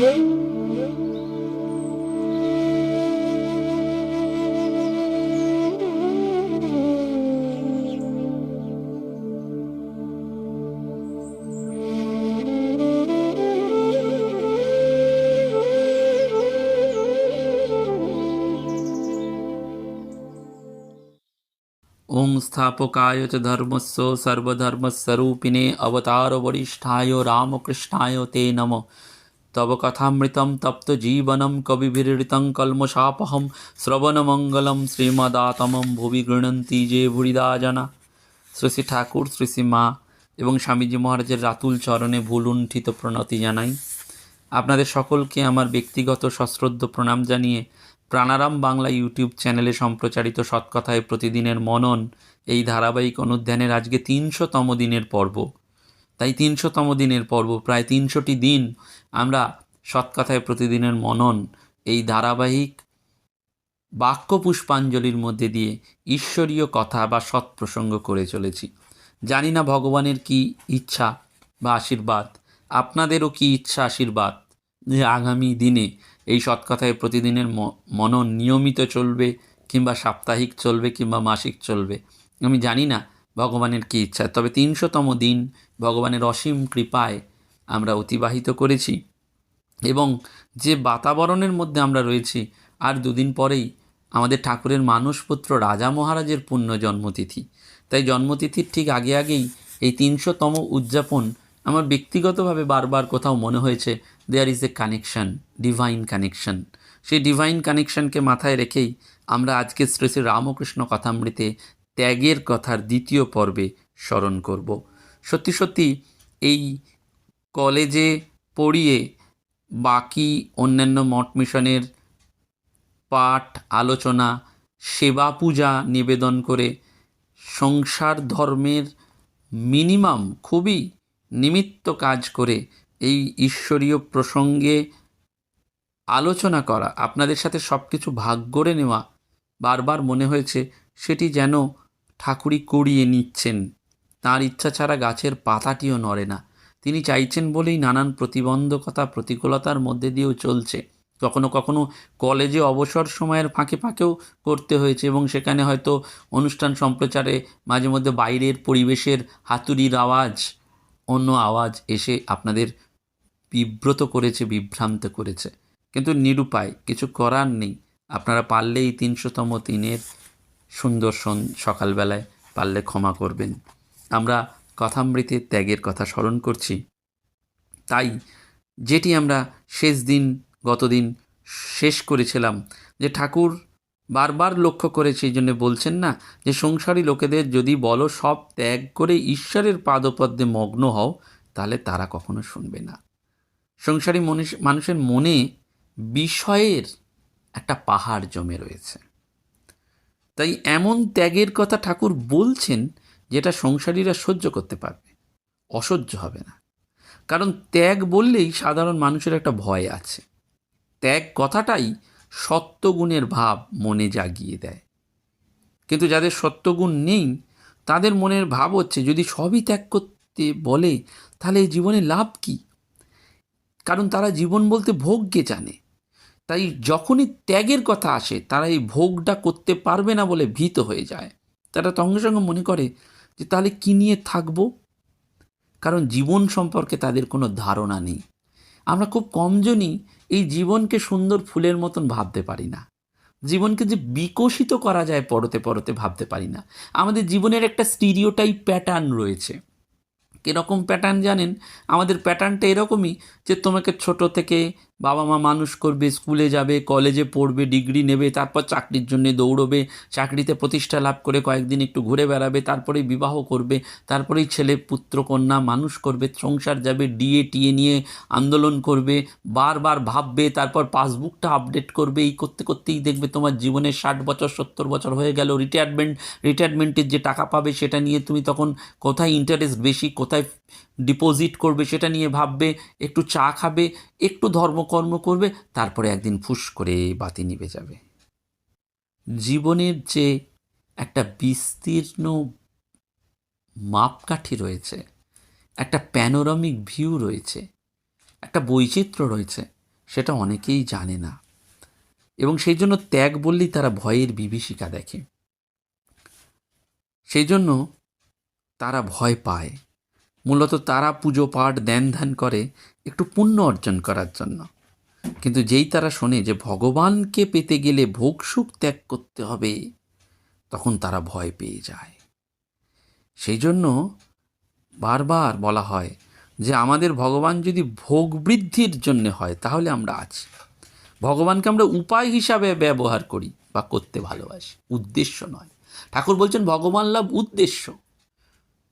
ओं स्थापकाय च धर्मस्य सर्वधर्मस्वरूपिणे अवतार वरिष्ठाय रामकृष्णाय ते नमः। तव कथामृतं तप्तजीवनं कविभिरीडितं कल्मषापहं श्रवणमङ्गलं श्रीमदातमं भुवि गृह्णन्ति जे भूरिदा जना। শ্রী শ্রী ঠাকুর, শ্রী শ্রী মা এবং স্বামীজি মহারাজের রাতুল চরণে ভুলুণ্ঠিত প্রণতি জানাই। আপনাদের সকলকে আমার ব্যক্তিগত সশ্রদ্ধ প্রণাম জানিয়ে প্রাণারাম বাংলা ইউটিউব চ্যানেলে সম্প্রচারিত সৎকথায় প্রতিদিনের মনন এই ধারাবাহিক অনুধ্যানের আজকে ৩০০তম দিনের পর্ব। তাই ৩০০তম দিনের পর্ব, প্রায় ৩০০টি দিন আমরা সৎকথায় প্রতিদিনের মনন এই ধারাবাহিক বাক্য পুষ্পাঞ্জলির মধ্যে দিয়ে ঈশ্বরীয় কথা বা সৎপ্রসঙ্গ করে চলেছি। জানি না ভগবানের কি ইচ্ছা বা আশীর্বাদ, আপনাদেরও কি ইচ্ছা আশীর্বাদ যে আগামী দিনে এই সৎকথায় প্রতিদিনের মনন নিয়মিত চলবে, কিংবা সাপ্তাহিক চলবে, কিংবা মাসিক চলবে। আমি জানি না ভগবানের কি ইচ্ছা, তবে ৩০০তম দিন ভগবানের অসীম কৃপায় আমরা অতিবাহিত করেছি। এবং যে বাতাবরণের মধ্যে আমরা রয়েছি, আর দুদিন পরেই আমাদের ঠাকুরের মানসপুত্র রাজা মহারাজের পুণ্য জন্মতিথি। তাই জন্মতিথির ঠিক আগে আগেই এই ৩০০তম উদযাপন আমার ব্যক্তিগতভাবে বারবার কোথাও মনে হয়েছে there is a connection, divine connection. সেই ডিভাইন কানেকশনকে মাথায় রেখেই আমরা আজকে শ্রী শ্রী রামকৃষ্ণ কথামৃতে ত্যাগের কথার দ্বিতীয় পর্বে স্মরণ করব। সত্যি সত্যি এই কলেজে পড়িয়ে বাকি অন্যান্য মঠ মিশনের পাঠ, আলোচনা, সেবা, পূজা নিবেদন করে সংসার ধর্মের মিনিমাম খুবই নিমিত্ত কাজ করে এই ঈশ্বরীয় প্রসঙ্গে আলোচনা করা, আপনাদের সাথে সব কিছু ভাগ করে নেওয়া, বারবার মনে হয়েছে সেটি যেন ঠাকুরই করিয়ে নিচ্ছেন। তাঁর ইচ্ছা ছাড়া গাছের পাতাটিও নড়ে না। তিনি চাইছেন বলেই নানান প্রতিবন্ধকতা, প্রতিকূলতার মধ্যে দিয়েও চলছে। কখনো কখনো কলেজে অবসর সময়ের ফাঁকে ফাঁকেও করতে হয়েছে, এবং সেখানে হয়তো অনুষ্ঠান সম্প্রচারে মাঝে মধ্যে বাইরের পরিবেশের হাতুড়ির আওয়াজ, অন্য আওয়াজ এসে আপনাদের বিব্রত করেছে, বিভ্রান্ত করেছে। কিন্তু নিরুপায়, কিছু করার নেই। আপনারা পারলে এই ৩০০তম দিনের সুন্দর সকালবেলায় পারলে ক্ষমা করবেন। আমরা কথামৃতে ত্যাগের কথা স্মরণ করছি। তাই যেটি আমরা শেষ দিন, গতদিন শেষ করেছিলাম, যে ঠাকুর বারবার লক্ষ্য করে সেই জন্য বলছেন না, যে সংসারী লোকেদের যদি বলো সব ত্যাগ করে ঈশ্বরের পাদপদ্মে মগ্ন হও, তাহলে তারা কখনো শুনবে না। সংসারী মানুষের মনে বিষয়ের একটা পাহাড় জমে রয়েছে। তাই এমন ত্যাগের কথা ঠাকুর বলছেন যেটা সংসারীরা সহ্য করতে পারবে, অসহ্য হবে না। কারণ ত্যাগ বললেই সাধারণ মানুষের একটা ভয় আছে। ত্যাগ কথাটাই সত্যগুণের ভাব মনে জাগিয়ে দেয়। কিন্তু যাদের সত্যগুণ নেই, তাদের মনের ভাব হচ্ছে যদি সবই ত্যাগ করতে বলে তাহলে এই জীবনে লাভ কি? কারণ তারা জীবন বলতে ভোগকে জানে। তাই যখনই ত্যাগের কথা আসে, তারা এই ভোগটা করতে পারবে না বলে ভীত হয়ে যায়। তারা সঙ্গে সঙ্গে মনে করে যে তাহলে কী নিয়ে থাকবো, কারণ জীবন সম্পর্কে তাদের কোনো ধারণা নেই। আমরা খুব কমজনই এই জীবনকে সুন্দর ফুলের মতন ভাবতে পারি না। জীবনকে যে বিকশিত করা যায় পরতে পরতে ভাবতে পারি না। আমাদের জীবনের একটা স্টিরিওটাইপ প্যাটার্ন রয়েছে। কীরকম প্যাটার্ন জানেন? আমাদের প্যাটার্নটা এরকমই যে তোমাকে ছোট থেকে বাবা মা মানুষ করবে, স্কুলে যাবে, কলেজে পড়বে, ডিগ্রি নেবে, তারপর চাকরির জন্য দৌড়বে, চাকরিতে প্রতিষ্ঠা লাভ করে কয়েকদিন একটু ঘুরে বেড়াবে, তারপরেই বিবাহ করবে, তারপরেই ছেলে পুত্র কন্যা মানুষ করবে, সংসার যাবে, ডিএ টিএ নিয়ে আন্দোলন করবে, বারবার ভাববে, তারপর পাসবুকটা আপডেট করবে। এই করতে করতেই দেখবে তোমার জীবনে 60 বছর 70 বছর হয়ে গেল। রিটায়ারমেন্টের যে টাকা পাবে সেটা নিয়ে তুমি তখন কোথায় ইন্টারেস্ট বেশি, কোথায় ডিপোজিট করবে সেটা নিয়ে ভাববে, একটু চা খাবে, একটু ধর্মকর্ম করবে, তারপরে একদিন ফুস করে বাতি নিভে যাবে। জীবনের যে একটা বিস্তীর্ণ মাপকাঠি রয়েছে, একটা প্যানোরামিক ভিউ রয়েছে, একটা বৈচিত্র্য রয়েছে, সেটা অনেকেই জানে না, এবং সেই জন্য ত্যাগ বললেই তারা ভয়ের বিভীষিকা দেখে, সেই জন্য তারা ভয় পায়। মূলত তারা পুজো পাঠ ধ্যান ধ্যান করে একটু পুণ্য অর্জন করার জন্য, কিন্তু যেই তারা শোনে যে ভগবানকে পেতে গেলে ভোগ সুখ ত্যাগ করতে হবে, তখন তারা ভয় পেয়ে যায়। সেই জন্য বারবার বলা হয় যে আমাদের ভগবান যদি ভোগ বৃদ্ধির জন্য হয় তাহলে আমরা আছি, ভগবানকে আমরা উপায় হিসাবে ব্যবহার করি বা করতে ভালোবাসি, উদ্দেশ্য নয়। ঠাকুর বলছেন ভগবান লাভ উদ্দেশ্য।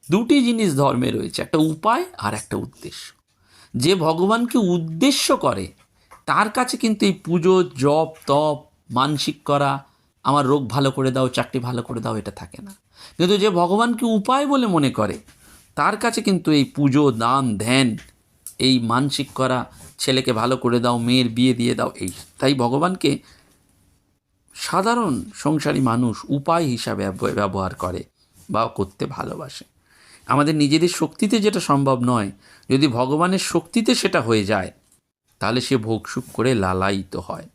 দুটি জিনিস ধর্মে রয়েছে, একটা উপায় আর একটা উদ্দেশ্য। যে ভগবানকে উদ্দেশ্য করে তার কাছে কিন্তু এই পুজো জপ তপ মানসিক করা, আমার রোগ ভালো করে দাও, চাকরি ভালো করে দাও, এটা থাকে না। কিন্তু যে ভগবানকে উপায় বলে মনে করে তার কাছে কিন্তু এই পুজো দান ধ্যান, এই মানসিক করা, ছেলেকে ভালো করে দাও, মেয়ের বিয়ে দিয়ে দাও, এই। তাই ভগবানকে সাধারণ সংসারী মানুষ উপায় হিসাবে ব্যবহার করে বা করতে ভালোবাসে। আমাদের নিজেদের শক্তিতে যেটা সম্ভব নয়, যদি ভগবানের শক্তিতে সেটা হয়ে যায় তাহলে সে ভোগ সুখ করে লালায়িত হয়।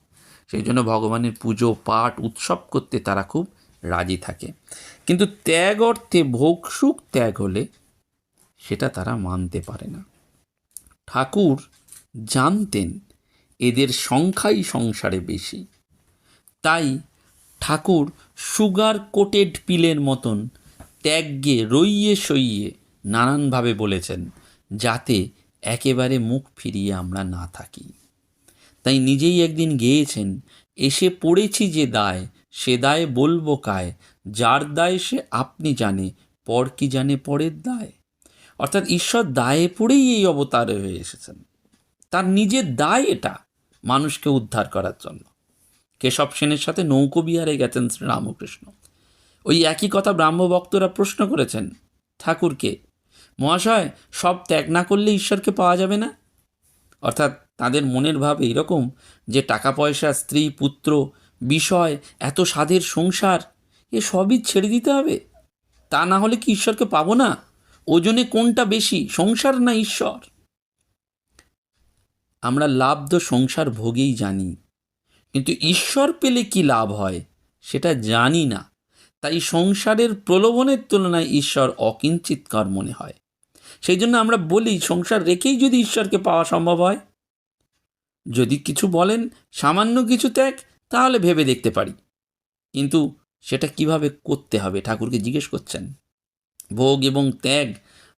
সেই জন্য ভগবানের পুজো পাঠ উৎসব করতে তারা খুব রাজি থাকে। কিন্তু ত্যাগ অর্থে ভোগ সুখ ত্যাগ হলে সেটা তারা মানতে পারে না। ঠাকুর জানতেন এদের সংখ্যাই সংসারে বেশি, তাই ঠাকুর সুগার কোটেড পিলের মতন ত্যাগকে রইয়ে সইয়ে নানানভাবে বলেছেন, যাতে একেবারে মুখ ফিরিয়ে আমরা না থাকি। তাই নিজেই একদিন গেয়েছেন, এসে পড়েছি যে দায়, সে দায় বলবো কায়, যার দায় সে আপনি জানে, পর কি জানে পরের দায়। অর্থাৎ ঈশ্বর দায়ে পড়েই এই অবতারে হয়ে এসেছেন, তার নিজের দায় এটা মানুষকে উদ্ধার করার জন্য। কেশব সেনের সাথে নৌকো বিহারে গেছেন শ্রীরামকৃষ্ণ। ওই একই কথা ব্রাহ্মভক্তরা প্রশ্ন করেছেন ঠাকুরকে, মহাশয় সব ত্যাগ না করলে ঈশ্বরকে পাওয়া যাবে না? অর্থাৎ তাদের মনের ভাব এইরকম যে টাকা পয়সা, স্ত্রী পুত্র, বিষয়, এত স্বাদের সংসার, এ সবই ছেড়ে দিতে হবে, তা না হলে কি ঈশ্বরকে পাবো না? ওজনে কোনটা বেশি, সংসার না ঈশ্বর? আমরা লাভ তো সংসার ভোগেই জানি, কিন্তু ঈশ্বর পেলে কি লাভ হয় সেটা জানি না। তাই সংসারের প্রলোভনের তুলনায় ঈশ্বর অকিঞ্চিৎকর মনে হয়। সেই জন্য আমরা বলি সংসার রেখেই যদি ঈশ্বরকে পাওয়া সম্ভব হয়, যদি কিছু বলেন সামান্য কিছু ত্যাগ, তাহলে ভেবে দেখতে পারি, কিন্তু সেটা কিভাবে করতে হবে ঠাকুরকে জিজ্ঞেস করছেন। ভোগ এবং ত্যাগ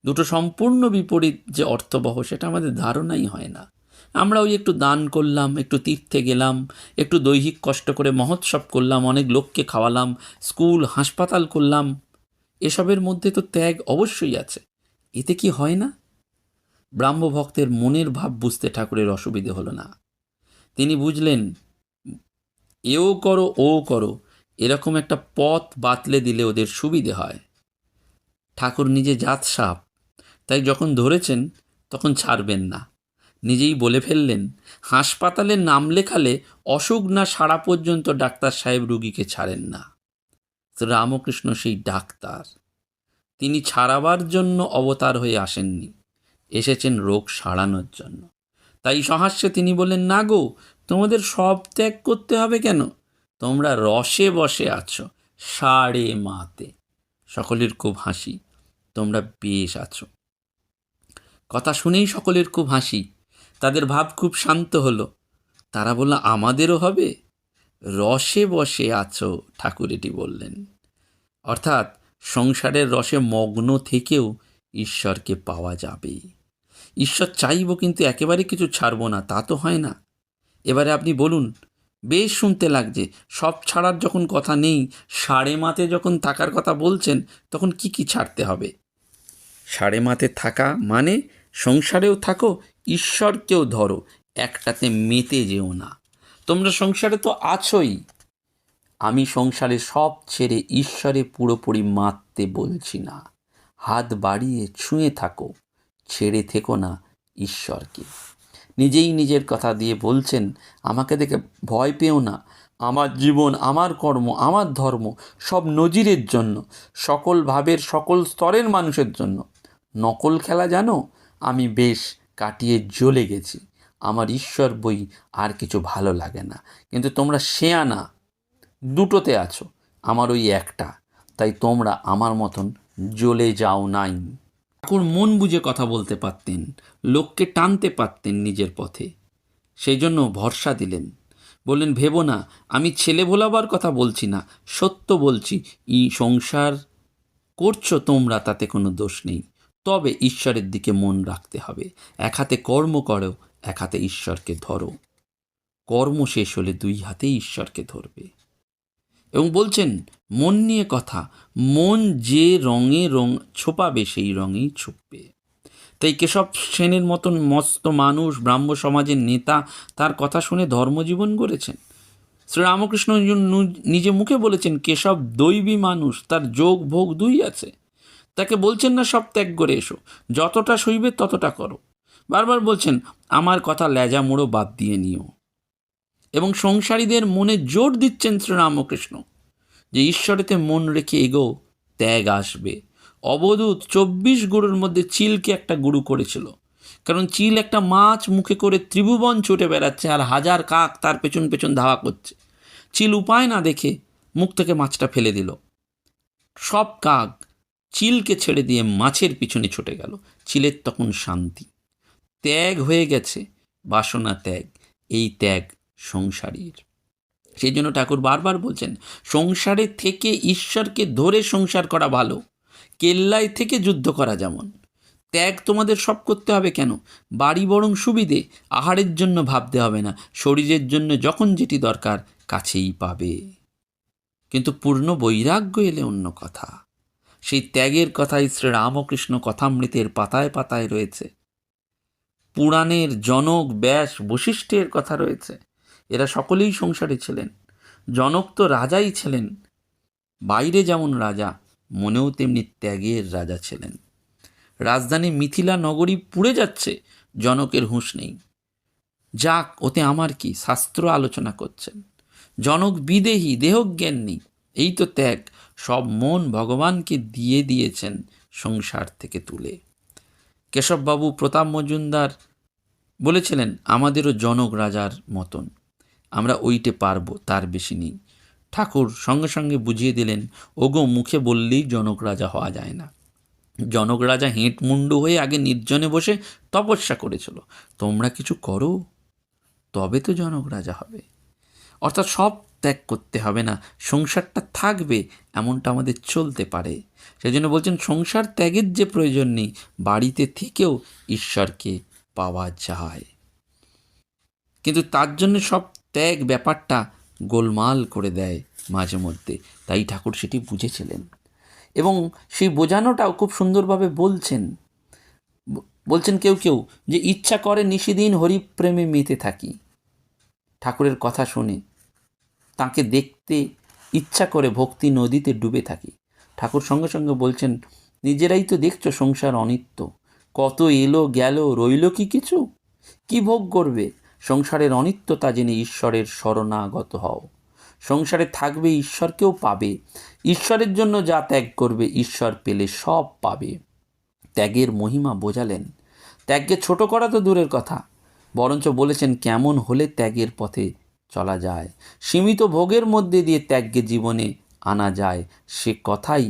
দুটো সম্পূর্ণ বিপরীত যে অর্থবহ, সেটা আমাদের ধারণাই হয় না। আমরা ওই একটু দান করলাম, একটু তীর্থে গেলাম, একটু দৈহিক কষ্ট করে মহোৎসব করলাম, অনেক লোককে খাওয়ালাম, স্কুল হাসপাতাল করলাম, এসবের মধ্যে তো ত্যাগ অবশ্যই আছে। এতে কি হয় না? ব্রাহ্মভক্তের মনের ভাব বুঝতে ঠাকুরের অসুবিধে হলো না। তিনি বুঝলেন এও করো ও করো, এরকম একটা পথ বাতলে দিলে ওদের সুবিধে হয়। ঠাকুর নিজে জাত সাপ, তাই যখন ধরেছেন তখন ছাড়বেন না। নিজেই বলে ফেললেন, হাসপাতালে নাম লেখালে অসুখ না সারা পর্যন্ত ডাক্তার সাহেব রুগীকে ছাড়েন না। রামকৃষ্ণ সেই ডাক্তার, তিনি ছাড়াবার জন্য অবতার হয়ে আসেননি, এসেছেন রোগ সারানোর জন্য। তাই সহাস্যে তিনি বললেন, না গো, তোমাদের সব ত্যাগ করতে হবে কেন? তোমরা রসে বসে আছো, সাড়ে মাতে। সকলের খুব হাসি, তোমরা বেশ আছো। কথা শুনেই সকলের খুব হাসি, তাদের ভাব খুব শান্ত হলো। তারা বলল, আমাদেরও হবে? রসে বসে আছো, ঠাকুর এটি বললেন। অর্থাৎ সংসারের রসে মগ্ন থেকেও ঈশ্বরকে পাওয়া যাবে। ঈশ্বর চাইব কিন্তু একেবারে কিছু ছাড়বো না, তা তো হয় না। এবারে আপনি বলুন, বেশ শুনতে লাগছে, সব ছাড়ার যখন কথা নেই, সাড়ে মাতে যখন থাকার কথা বলছেন, তখন কি কি ছাড়তে হবে? সাড়ে মাতে থাকা মানে সংসারেও থাকো, ঈশ্বরকেও ধরো, একটাতে মেতে যেও না। তোমরা সংসারে তো আছোই, আমি সংসারে সব ছেড়ে ঈশ্বরে পুরোপুরি মাততে বলছি না। হাত বাড়িয়ে ছুঁয়ে থাকো, ছেড়ে থেকো না ঈশ্বরকে। নিজেই নিজের কথা দিয়ে বলছেন, আমাকে দেখে ভয় পেও না, আমার জীবন, আমার কর্ম, আমার ধর্ম সব নজিরের জন্য, সকল ভাবের সকল স্তরের মানুষের জন্য। নকল খেলা জানো, আমি বেশ কাটিয়ে জ্বলে গেছি, আমার ঈশ্বর বই আর কিছু ভালো লাগে না। কিন্তু তোমরা শেয়ানা, দুটোতে আছো, আমার ওই একটা, তাই তোমরা আমার মতন জ্বলে যাও নাই। ঠাকুর মন বুঝে কথা বলতে পারতেন, লোককে টানতে পারতেন নিজের পথে। সেই জন্য ভরসা দিলেন, বললেন ভেবো না, আমি ছেলে ভোলাবার কথা বলছি না, সত্য বলছি। সংসার করছো তোমরা, তাতে কোনো দোষ নেই, তবে ঈশ্বরের দিকে মন রাখতে হবে। এক হাতে কর্ম করো, এক হাতে ঈশ্বরকে ধরো। কর্ম শেষ হলে দুই হাতেই ঈশ্বরকে ধরবে। এবং বলছেন মন নিয়ে কথা, মন যে রঙে রং ছোপাবে সেই রঙেই ছুপবে। তাই কেশব সেনের মতন মস্ত মানুষ, ব্রাহ্ম সমাজের নেতা, তার কথা শুনে ধর্মজীবন গড়েছেন। শ্রীরামকৃষ্ণ নিজে মুখে বলেছেন কেশব দৈবী মানুষ, তার যোগ ভোগ দুই আছে। তাকে বলছেন না সব ত্যাগ করে এসো, যতটা সইবে ততটা করো। বারবার বলছেন আমার কথা লেজা মুড়ো বাদ দিয়ে নিও। এবং সংসারীদের মনে জোর দিচ্ছেন শ্রীরামকৃষ্ণ যে ঈশ্বরেতে মন রেখে এগো, ত্যাগ আসবে। অবধূত 24 গুরুর মধ্যে চিলকে একটা গুরু করেছিল, কারণ চিল একটা মাছ মুখে করে ত্রিভুবন ছুটে বেড়াচ্ছে আর হাজার কাক তার পেছন পেছন ধাওয়া করছে। চিল উপায় না দেখে মুখ থেকে মাছটা ফেলে দিল। সব কাক চিলকে ছেড়ে দিয়ে মাছের পিছনে ছুটে গেল। চিলের তখন শান্তি, ত্যাগ হয়ে গেছে, বাসনা ত্যাগ। এই ত্যাগ সংসারীর। সেই জন্য ঠাকুর বারবার বলছেন সংসারে থেকে ঈশ্বরকে ধরে সংসার করা ভালো, কেল্লায় থেকে যুদ্ধ করা যেমন। ত্যাগ তোমাদের সব করতে হবে কেন? বাড়ি বরং সুবিধে, আহারের জন্য ভাবতে হবে না, শরীরের জন্য যখন যেটি দরকার কাছেই পাবে। কিন্তু পূর্ণ বৈরাগ্য এলে অন্য কথা। সেই ত্যাগের কথাই শ্রীরামকৃষ্ণ কথামৃতের পাতায় পাতায় রয়েছে। পুরাণের জনক, ব্যাস, বশিষ্ঠের কথা রয়েছে। এরা সকলেই সংসারে ছিলেন। জনক তো রাজাই ছিলেন, বাইরে যেমন রাজা, মনেও তেমনি ত্যাগের রাজা ছিলেন। রাজধানী মিথিলা নগরী পুড়ে যাচ্ছে, জনকের হুঁশ নেই। যাক, ওতে আমার কি, শাস্ত্র আলোচনা করছেন। জনক বিদেহী, দেহজ্ঞান নেই। এই তো ত্যাগ। সব মন ভগবানকে দিয়ে দিয়েছেন সংসার থেকে তুলে। কেশববাবু প্রতাপ মজুমদার বলেছিলেন আমাদেরও জনক রাজার মতন, আমরা ওইটে পারবো, তার বেশি নেই। ঠাকুর সঙ্গে সঙ্গে বুঝিয়ে দিলেন ওগো, মুখে বললেই জনক রাজা হওয়া যায় না। জনক রাজা হেঁটমুন্ডু হয়ে আগে নির্জনে বসে তপস্যা করেছিল। তোমরা কিছু করো, তবে তো জনক রাজা হবে। অর্থাৎ সব ত্যাগ করতে হবে না, সংসারটা থাকবে, এমনটা আমাদের চলতে পারে। সেই জন্য বলছেন সংসার ত্যাগের যে প্রয়োজন নেই, বাড়িতে থেকেও ঈশ্বরকে পাওয়া যায়। কিন্তু তার জন্য সব ত্যাগ ব্যাপারটা গোলমাল করে দেয় মাঝে মধ্যে। তাই ঠাকুর সেটি বুঝেছিলেন এবং সেই বোঝানোটাও খুব সুন্দরভাবে বলছেন কেউ কেউ যে ইচ্ছা করে নিশিদিন হরিপ্রেমে মেতে থাকি। ঠাকুরের কথা শুনে তাকে দেখতে ইচ্ছা করে ভক্তি নদীতে ডুবে থাকি। ঠাকুর সঙ্গে সঙ্গে বলছেন নিজেরাই তো দেখছো সংসার অনিত্য, কত এলো গেল, রইল কি কিছু? কি ভোগ করবে? সংসারের অনিত্যতা জেনে ঈশ্বরের শরণাগত হও। সংসারে থাকবে, ঈশ্বরকেও পাবে। ঈশ্বরের জন্য যা ত্যাগ করবে, ঈশ্বর পেলে সব পাবে। ত্যাগের মহিমা বোঝালেন। ত্যাগকে ছোট করা তো দূরের কথা, বরঞ্চ বলেছেন কেমন হলে ত্যাগের পথে চলা যায়, সীমিত ভোগের মধ্যে দিয়ে ত্যাগকে জীবনে আনা যায়, সে কথাই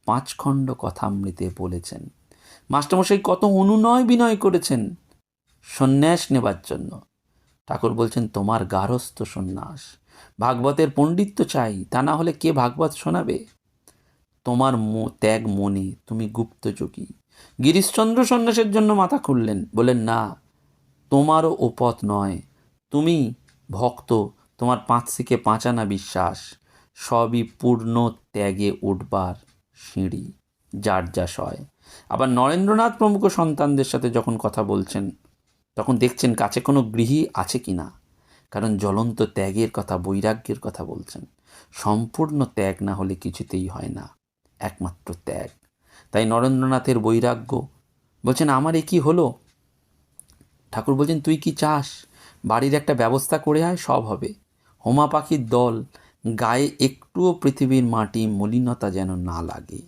5 খণ্ড কথামৃতে বলেছেন। মাস্টারমশাই কত অনুনয় বিনয় করেছেন সন্ন্যাস নেবার জন্য। ঠাকুর বলছেন তোমার গারস্থ সন্ন্যাস, ভাগবতের পণ্ডিত্য চাই, তা না হলে কে ভাগবত শোনাবে? তোমার ত্যাগ মনে, তুমি গুপ্তযোগী। গিরিশচন্দ্র সন্ন্যাসের জন্য মাথা খুললেন, বলেন না, তোমারও ও পথ নয়, তুমি ভক্ত, তোমার 5 শিখে 5 আনা বিশ্বাস, সবই পূর্ণ ত্যাগে উঠবার সিঁড়ি, যার যা সয়। আবার নরেন্দ্রনাথ প্রমুখ সন্তানদের সাথে যখন কথা বলছেন, তখন দেখছেন কাছে কোনো গৃহী আছে কি না, কারণ জ্বলন্ত ত্যাগের কথা, বৈরাগ্যের কথা বলছেন। সম্পূর্ণ ত্যাগ না হলে কিছুতেই হয় না, একমাত্র ত্যাগ। তাই নরেন্দ্রনাথের বৈরাগ্য। বলছেন আমার এ কি হলো? ঠাকুর বলছেন তুই কি চাস? বাড়ির একটা ব্যবস্থা করে আয়, সব হবে। হোমা পাখির দল, গায়ে একটুও পৃথিবীর মাটি মলিনতা যেন না লাগে।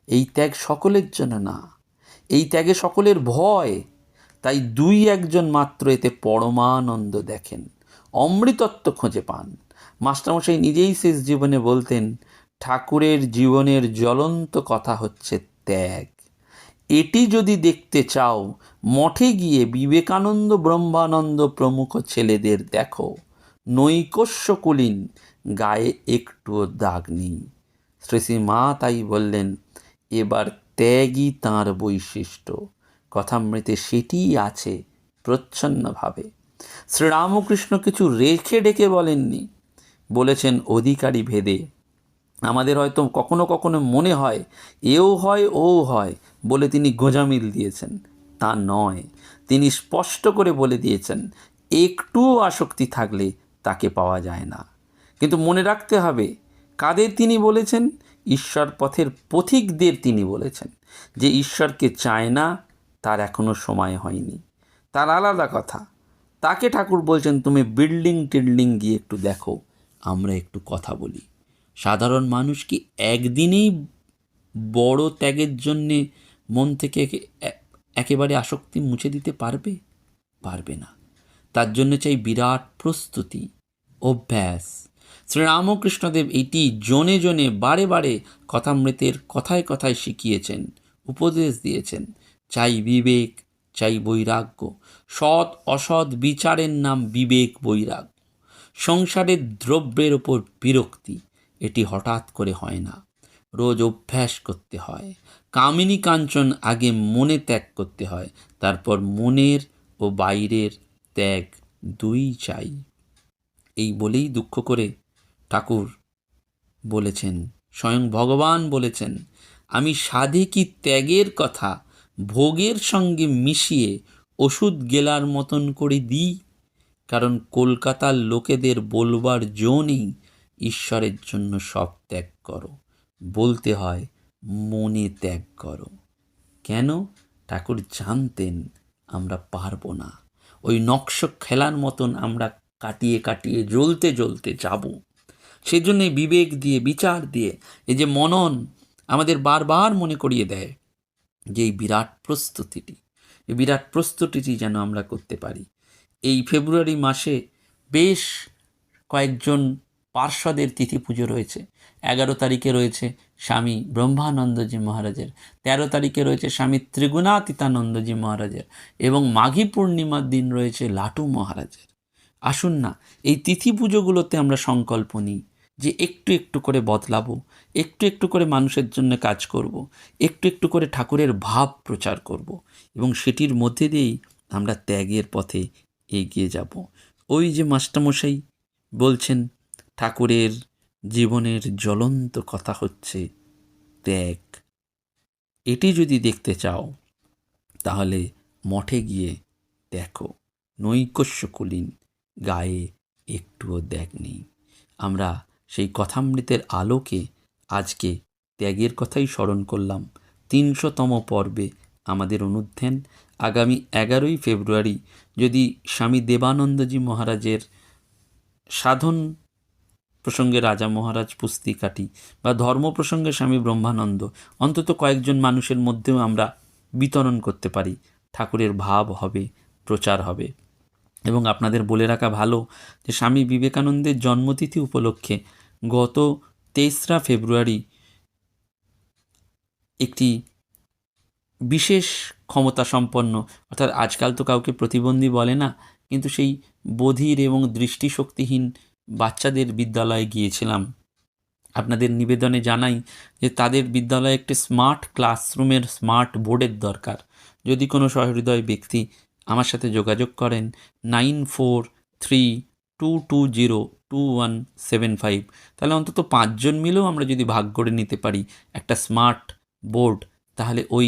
এই ত্যাগ সকলের জন্য না, এই ত্যাগে সকলের ভয়। তাই দুই একজন মাত্র এতে পরমানন্দ দেখেন, অমৃতত্ব খুঁজে পান। মাস্টারমশাই নিজেই শেষ জীবনে বলতেন, ঠাকুরের জীবনের জ্বলন্ত কথা হচ্ছে ত্যাগ। এটি যদি দেখতে চাও, মঠে গিয়ে বিবেকানন্দ, ব্রহ্মানন্দ প্রমুখ ছেলেদের দেখো, নৈকস্যকুলীন, গায়ে একটুও দাগ নেই। শ্রী মা তাই বললেন, এবার ত্যাগই তাঁর বৈশিষ্ট্য। কথামৃতে সেটিই আছে প্রচ্ছন্নভাবে। শ্রীরামকৃষ্ণ কিছু রেখে ডেকে বলেননি, বলেছেন অধিকারী ভেদে। আমাদের হয়তো কখনো কখনো মনে হয় এও হয় ও হয় বলে তিনি গোঁজামিল দিয়েছেন, তা নয়। তিনি স্পষ্ট করে বলে দিয়েছেন, একটুও আসক্তি থাকলে তাকে পাওয়া যায় না। কিন্তু মনে রাখতে হবে কাদের তিনি বলেছেন, ঈশ্বর পথের পথিকদের তিনি বলেছেন। যে ঈশ্বরকে চায় না তার এখনো সময় হয়নি, তার আলাদা কথা। তাকে ঠাকুর বলছেন, তুমি বিল্ডিং টিল্ডিং গিয়ে একটু দেখো, আমরা একটু কথা বলি। সাধারণ মানুষ কি একদিনেই বড় ত্যাগের জন্যে মন থেকে একেবারে আসক্তি মুছে দিতে পারবে? পারবে না। তার জন্য চাই বিরাট প্রস্তুতি, অভ্যাস। শ্রীরামকৃষ্ণদেব এটি জনে জনে বারে বারে কথামৃতের কথায় কথায় শিখিয়েছেন, উপদেশ দিয়েছেন। চাই বিবেক, চাই বৈরাগ্য। সৎ অসৎ বিচারের নাম বিবেক বৈরাগ্য। সংসারের দ্রব্যের ওপর বিরক্তি, এটি হঠাৎ করে হয় না, রোজ অভ্যাস করতে হয়। কামিনী কাঞ্চন আগে মনে ত্যাগ করতে হয়, তারপর মনের ও বাইরের ত্যাগ দুই চাই। এই বলেই দুঃখ করে ঠাকুর বলেছেন, স্বয়ং ভগবান বলেছেন, আমি সাধে কি ত্যাগের কথা ভোগের সঙ্গে মিশিয়ে ওষুধ গেলার মতন করে দিই? কারণ কলকাতার লোকেদের বলবার জো নেই ঈশ্বরের জন্য সব ত্যাগ করো। বলতে হয় মনে ত্যাগ করো। কেন? ঠাকুর জানতেন আমরা পারবো না। ওই নকশ খেলার মতন আমরা কাটিয়ে কাটিয়ে জ্বলতে জ্বলতে যাব। সেজন্যে বিবেক দিয়ে, বিচার দিয়ে, এই যে মনন আমাদের বারবার মনে করিয়ে দেয় যে এই বিরাট প্রস্তুতিটি যেন আমরা করতে পারি। এই ফেব্রুয়ারি মাসে বেশ কয়েকজন পার্শ্বদের তিথি পুজো রয়েছে। 11 তারিখে রয়েছে স্বামী ব্রহ্মানন্দজি মহারাজের, 13 তারিখে রয়েছে স্বামী ত্রিগুণাতীতানন্দজি মহারাজের, এবং মাঘী পূর্ণিমার দিন রয়েছে লাটু মহারাজের। আসুন না এই তিথি পুজোগুলোতে আমরা সংকল্প নিই যে একটু একটু করে বদলাবো, একটু একটু করে মানুষের জন্য কাজ করব, একটু একটু করে ঠাকুরের ভাব প্রচার করব, এবং সেটির মধ্যে দিয়েই আমরা ত্যাগের পথে এগিয়ে যাব। ওই যে মাস্টারমশাই বলছেন, ঠাকুরের জীবনের জ্বলন্ত কথা হচ্ছে ত্যাগ। এটি যদি দেখতে চাও তাহলে মঠে গিয়ে দেখো, নৈকস্যকুলীন, গায়ে একটুও দাগ নেই। আমরা সেই কথামৃতের আলোকে আজকে ত্যাগের কথাই স্মরণ করলাম। 300তম পর্বে আমাদের অনুধ্যান। আগামী 11ই ফেব্রুয়ারি যদি স্বামী দেবানন্দজি মহারাজের সাধন প্রসঙ্গে রাজা মহারাজ পুস্তিকাটি বা ধর্ম প্রসঙ্গে স্বামী ব্রহ্মানন্দ অন্তত কয়েকজন মানুষের মধ্যেও আমরা বিতরণ করতে পারি, ঠাকুরের ভাব হবে, প্রচার হবে। এবং আপনাদের বলে রাখা ভালো যে স্বামী বিবেকানন্দের জন্মতিথি উপলক্ষে গত 23 ফেব্রুয়ারি একটি বিশেষ ক্ষমতা সম্পন্ন, অর্থাৎ আজকাল তো কাউকে প্রতিবন্ধী বলে না, কিন্তু সেই বধির এবং দৃষ্টিশক্তিহীন বাচ্চাদের বিদ্যালয়ে গিয়েছিলাম। আপনাদের নিবেদনে জানাই যে তাদের বিদ্যালয়ে একটি স্মার্ট ক্লাসরুমের স্মার্ট বোর্ডের দরকার। যদি কোনো সহৃদয় ব্যক্তি আমার সাথে যোগাযোগ করেন 9432202175, তাহলে অন্তত 5 জন মিলেও আমরা যদি ভাগ করে নিতে পারি একটা স্মার্ট বোর্ড, তাহলে ওই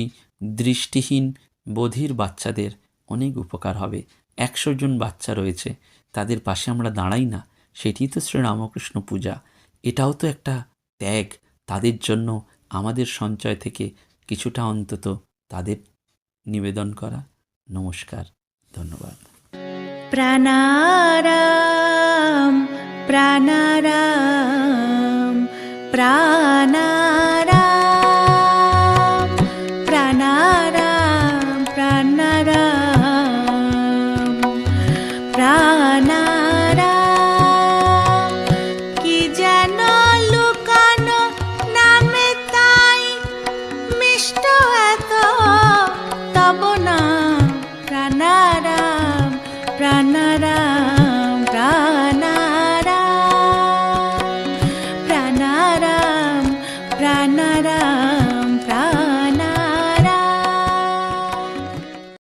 দৃষ্টিহীন বধির বাচ্চাদের অনেক উপকার হবে। 100 জন বাচ্চা রয়েছে, তাদের পাশে আমরা দাঁড়াই না, সেটি তো শ্রীরামকৃষ্ণ পূজা। এটাও তো একটা ত্যাগ। তাদের জন্য আমাদের সঞ্চয় থেকে কিছুটা অন্তত তাদের নিবেদন করা। নমস্কার, ধন্যবাদ। প্রাণারাম প্রাণারাম প্রাণারাম প্রাণারাম প্রাণারাম প্রাণারাম